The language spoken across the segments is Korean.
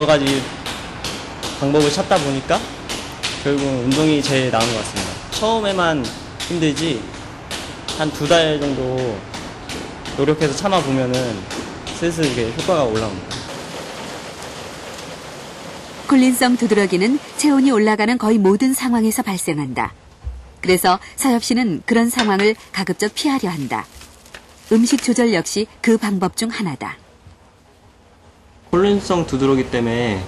여러 가지 방법을 찾다 보니까 결국은 운동이 제일 나은 것 같습니다. 처음에만 힘들지 한 2달 정도 노력해서 참아보면은 슬슬 이게 효과가 올라옵니다. 콜린성 두드러기는 체온이 올라가는 거의 모든 상황에서 발생한다. 그래서 서엽 씨는 그런 상황을 가급적 피하려 한다. 음식 조절 역시 그 방법 중 하나다. 콜린성 두드러기 때문에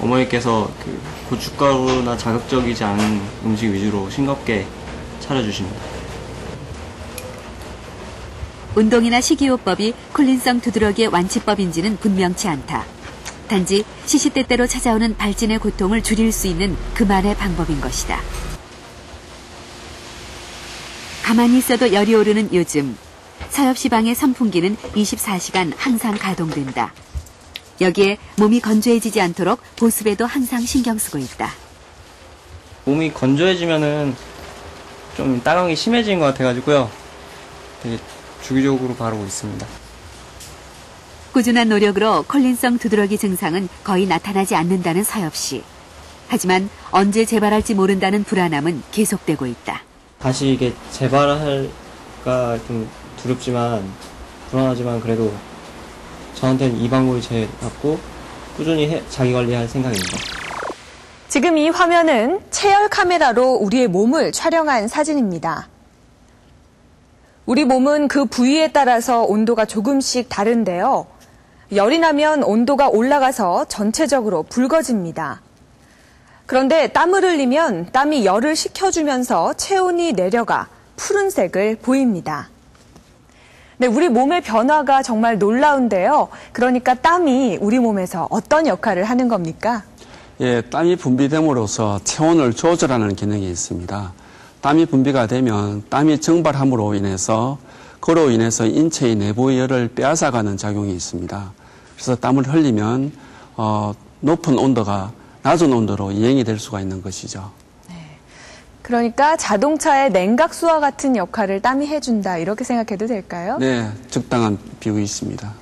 어머니께서 그 고춧가루나 자극적이지 않은 음식 위주로 싱겁게 차려주십니다. 운동이나 식이요법이 콜린성 두드러기의 완치법인지는 분명치 않다. 단지 시시때때로 찾아오는 발진의 고통을 줄일 수 있는 그만의 방법인 것이다. 가만히 있어도 열이 오르는 요즘, 서엽 씨 방의 선풍기는 24시간 항상 가동된다. 여기에 몸이 건조해지지 않도록 보습에도 항상 신경 쓰고 있다. 몸이 건조해지면은 좀 따가움이 심해지는 것 같아가지고요. 되게 주기적으로 바르고 있습니다. 꾸준한 노력으로 콜린성 두드러기 증상은 거의 나타나지 않는다는 서엽 씨. 하지만 언제 재발할지 모른다는 불안함은 계속되고 있다. 다시 이게 재발할까 좀 두렵지만 불안하지만 그래도 저한테는 이 방법이 제일 낫고 꾸준히 자기 관리할 생각입니다. 지금 이 화면은 체열 카메라로 우리의 몸을 촬영한 사진입니다. 우리 몸은 그 부위에 따라서 온도가 조금씩 다른데요. 열이 나면 온도가 올라가서 전체적으로 붉어집니다. 그런데 땀을 흘리면 땀이 열을 식혀주면서 체온이 내려가 푸른색을 보입니다. 네, 우리 몸의 변화가 정말 놀라운데요. 그러니까 땀이 우리 몸에서 어떤 역할을 하는 겁니까? 예, 땀이 분비됨으로써 체온을 조절하는 기능이 있습니다. 땀이 분비가 되면 땀이 증발함으로 인해서 그로 인해서 인체의 내부의 열을 빼앗아가는 작용이 있습니다. 그래서 땀을 흘리면 높은 온도가 낮은 온도로 이행이 될 수가 있는 것이죠. 네. 그러니까 자동차의 냉각수와 같은 역할을 땀이 해준다 이렇게 생각해도 될까요? 네, 적당한 비율이 있습니다.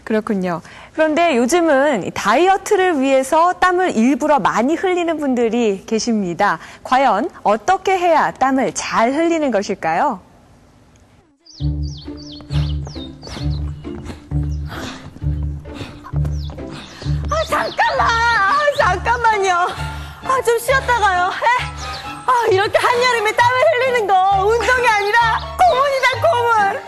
그렇군요. 그런데 요즘은 다이어트를 위해서 땀을 일부러 많이 흘리는 분들이 계십니다. 과연 어떻게 해야 땀을 잘 흘리는 것일까요? 잠깐만요. 좀 쉬었다가요. 이렇게 한여름에 땀을 흘리는 거 운동이 아니라 고문이다, 고문.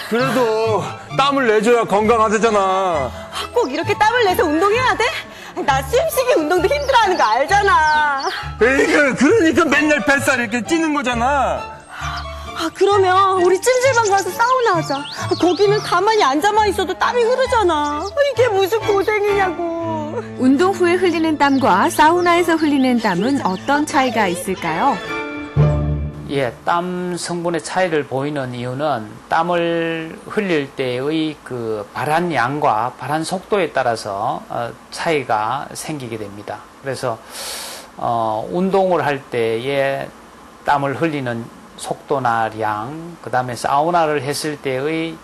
그래도 땀을 내줘야 건강하대잖아. 꼭 이렇게 땀을 내서 운동해야 돼? 나 숨쉬기 운동도 힘들어하는 거 알잖아. 에이그, 그러니까 맨날 뱃살 이렇게 찌는 거잖아. 그러면 우리 찜질방 가서 사우나 하자. 거기는 가만히 앉아만 있어도 땀이 흐르잖아. 이게 무슨 고생이냐고. 운동 후에 흘리는 땀과 사우나에서 흘리는 땀은 어떤 차이가 있을까요? 예, 땀 성분의 차이를 보이는 이유는 땀을 흘릴 때의 그 발한 양과 발한 속도에 따라서 차이가 생기게 됩니다. 그래서 운동을 할 때에 땀을 흘리는 속도나 양, 그 다음에 사우나를 했을 때의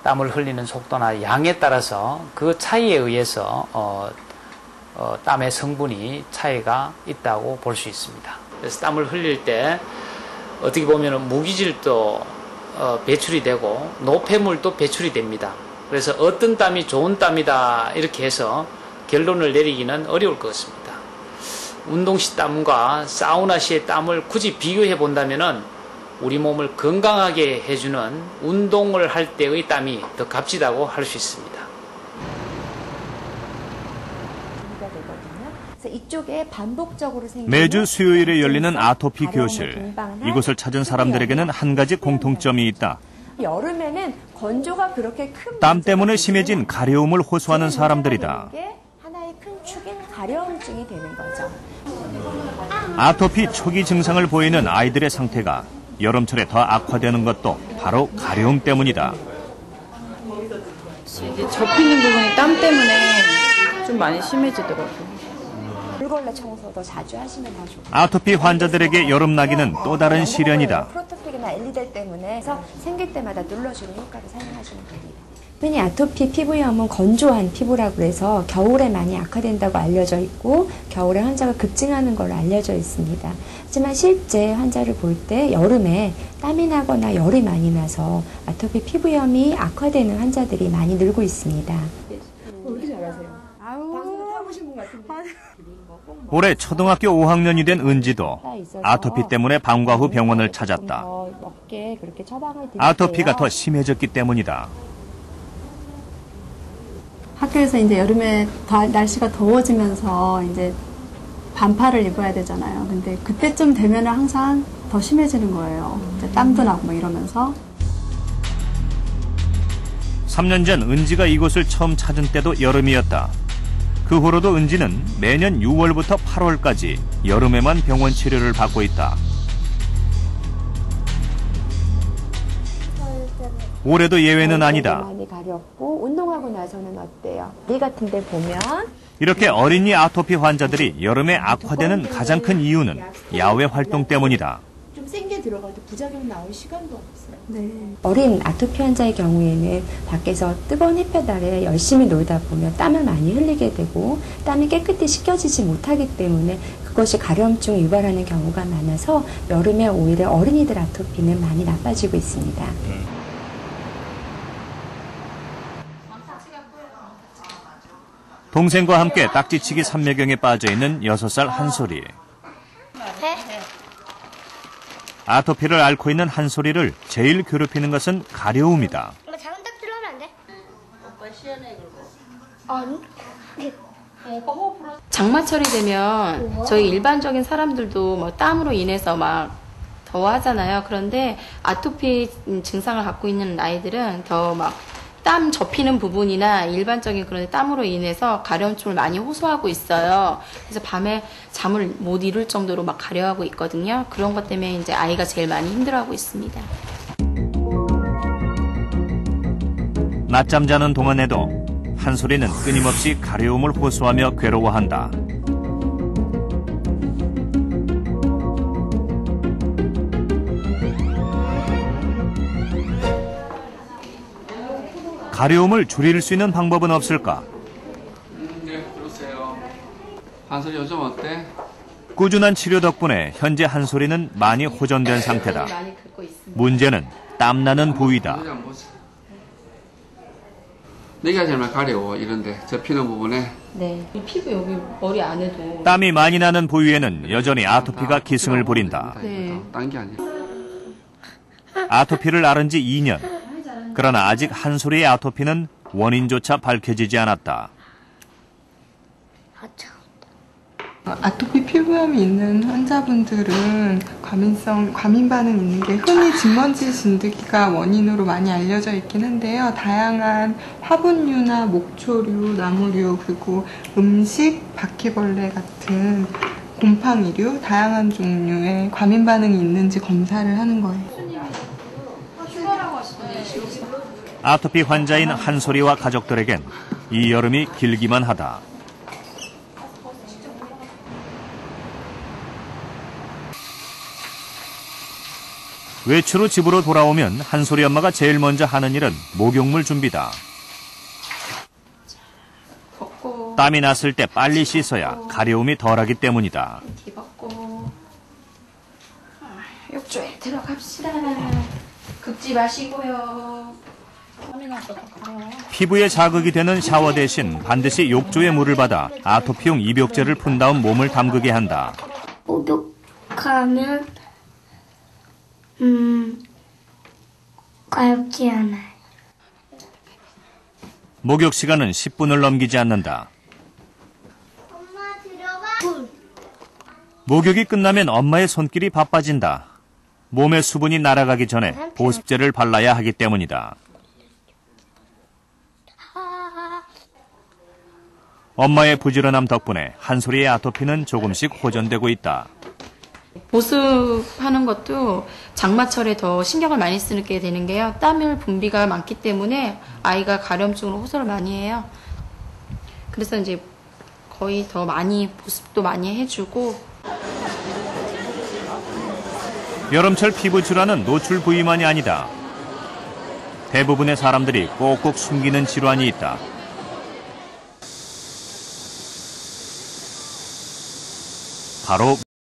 땀을 흘리는 속도나 양에 따라서 그 차이에 의해서 땀의 성분이 차이가 있다고 볼 수 있습니다. 그래서 땀을 흘릴 때 어떻게 보면 무기질도 배출이 되고 노폐물도 배출이 됩니다. 그래서 어떤 땀이 좋은 땀이다 이렇게 해서 결론을 내리기는 어려울 것 같습니다. 운동 시 땀과 사우나 시의 땀을 굳이 비교해 본다면은 우리 몸을 건강하게 해주는 운동을 할 때의 땀이 더 값지다고 할 수 있습니다. 매주 수요일에 열리는 아토피 교실. 이곳을 찾은 사람들에게는 한 가지 공통점이 있다. 여름에는 건조가 그렇게 큰 땀 때문에 심해진 가려움을 호소하는 사람들이다. 하나의 큰 축인 가려움증이 되는 거죠. 아토피 초기 증상을 보이는 아이들의 상태가 여름철에 더 악화되는 것도 바로 가려움 때문이다. 이제 접히는 부분이 땀 때문에 좀 많이 심해지더라고요. 물걸레 청소도 자주 하시면 더 좋고. 아토피 환자들에게 여름나기는 또 다른 시련이다. 프로토픽이나 엘리델 때문에 생길 때마다 눌러주는 효과를 사용하시면 됩니다. 흔히 아토피 피부염은 건조한 피부라고 해서 겨울에 많이 악화된다고 알려져 있고 겨울에 환자가 급증하는 걸로 알려져 있습니다. 하지만 실제 환자를 볼 때 여름에 땀이 나거나 열이 많이 나서 아토피 피부염이 악화되는 환자들이 많이 늘고 있습니다. 올해 초등학교 5학년이 된 은지도 아토피 때문에 방과 후 병원을 찾았다. 아토피가 더 심해졌기 때문이다. 학교에서 이제 여름에 날씨가 더워지면서 이제 반팔을 입어야 되잖아요. 근데 그때쯤 되면 항상 더 심해지는 거예요. 이제 땀도 나고 뭐 이러면서. 3년 전 은지가 이곳을 처음 찾은 때도 여름이었다. 그 후로도 은지는 매년 6월부터 8월까지 여름에만 병원 치료를 받고 있다. 올해도 예외는 아니다. 많이 가렵고 운동하고 나서는 어때요? 이 같은 데 보면 이렇게 어린이 아토피 환자들이 여름에 악화되는 가장 큰 이유는 야외 활동 때문이다. 좀 센 게 들어가도 부작용 나올 시간도 없어요. 네. 어린 아토피 환자의 경우에는 밖에서 뜨거운 햇볕 아래 열심히 놀다 보면 땀을 많이 흘리게 되고 땀이 깨끗이 씻겨지지 못하기 때문에 그것이 가려움증을 유발하는 경우가 많아서 여름에 오히려 어린이들 아토피는 많이 나빠지고 있습니다. 동생과 함께 딱지치기 삼매경에 빠져있는 6살 한솔이. 아토피를 앓고 있는 한솔이를 제일 괴롭히는 것은 가려움이다. 작은 딱지로 하면 안 돼? 오빠 시원해 그리고. 장마철이 되면 저희 일반적인 사람들도 뭐 땀으로 인해서 막 더워하잖아요. 그런데 아토피 증상을 갖고 있는 아이들은 더 막 땀 접히는 부분이나 일반적인 그런 땀으로 인해서 가려움증을 많이 호소하고 있어요. 그래서 밤에 잠을 못 이룰 정도로 막 가려하고 있거든요. 그런 것 때문에 이제 아이가 제일 많이 힘들어하고 있습니다. 낮잠 자는 동안에도 한솔이는 끊임없이 가려움을 호소하며 괴로워한다. 가려움을 줄일 수 있는 방법은 없을까? 네, 그러세요. 한솔이 요즘 어때? 꾸준한 치료 덕분에 현재 한솔이는 많이 호전된 상태다. 문제는 땀나는 부위다. 내가 정말 가려워, 이런데 접히는 부분에. 네, 이 피부 여기 머리 안에도 땀이 많이 나는 부위에는 여전히 아토피가 기승을 부린다. 네. 딴 게 아니야. 아토피를 앓은 지 2년. 그러나 아직 한솔이의 아토피는 원인조차 밝혀지지 않았다. 아토피 피부염이 있는 환자분들은 과민 반응 있는 게 흔히 진먼지 진드기가 원인으로 많이 알려져 있긴 한데요. 다양한 화분류나 목초류, 나무류, 그리고 음식, 바퀴벌레 같은 곰팡이류, 다양한 종류의 과민 반응이 있는지 검사를 하는 거예요. 아토피 환자인 한솔이와 가족들에겐 이 여름이 길기만 하다. 외출 후 집으로 돌아오면 한솔이 엄마가 제일 먼저 하는 일은 목욕물 준비다. 땀이 났을 때 빨리 씻어야 가려움이 덜하기 때문이다. 뒤벗고 욕조에 들어갑시다. 긁지 마시고요. 피부에 자극이 되는 샤워 대신 반드시 욕조에 물을 받아 아토피용 입욕제를 푼 다음 몸을 담그게 한다. 목욕하면 가렵지 않아요. 목욕 시간은 10분을 넘기지 않는다. 엄마 들어가. 목욕이 끝나면 엄마의 손길이 바빠진다. 몸의 수분이 날아가기 전에 보습제를 발라야 하기 때문이다. 엄마의 부지런함 덕분에 한솔이의 아토피는 조금씩 호전되고 있다. 보습하는 것도 장마철에 더 신경을 많이 쓰게 되는 게요. 땀을 분비가 많기 때문에 아이가 가려움증으로 호소를 많이 해요. 그래서 이제 거의 더 많이 보습도 많이 해주고. 여름철 피부 질환은 노출 부위만이 아니다. 대부분의 사람들이 꼭꼭 숨기는 질환이 있다. 바로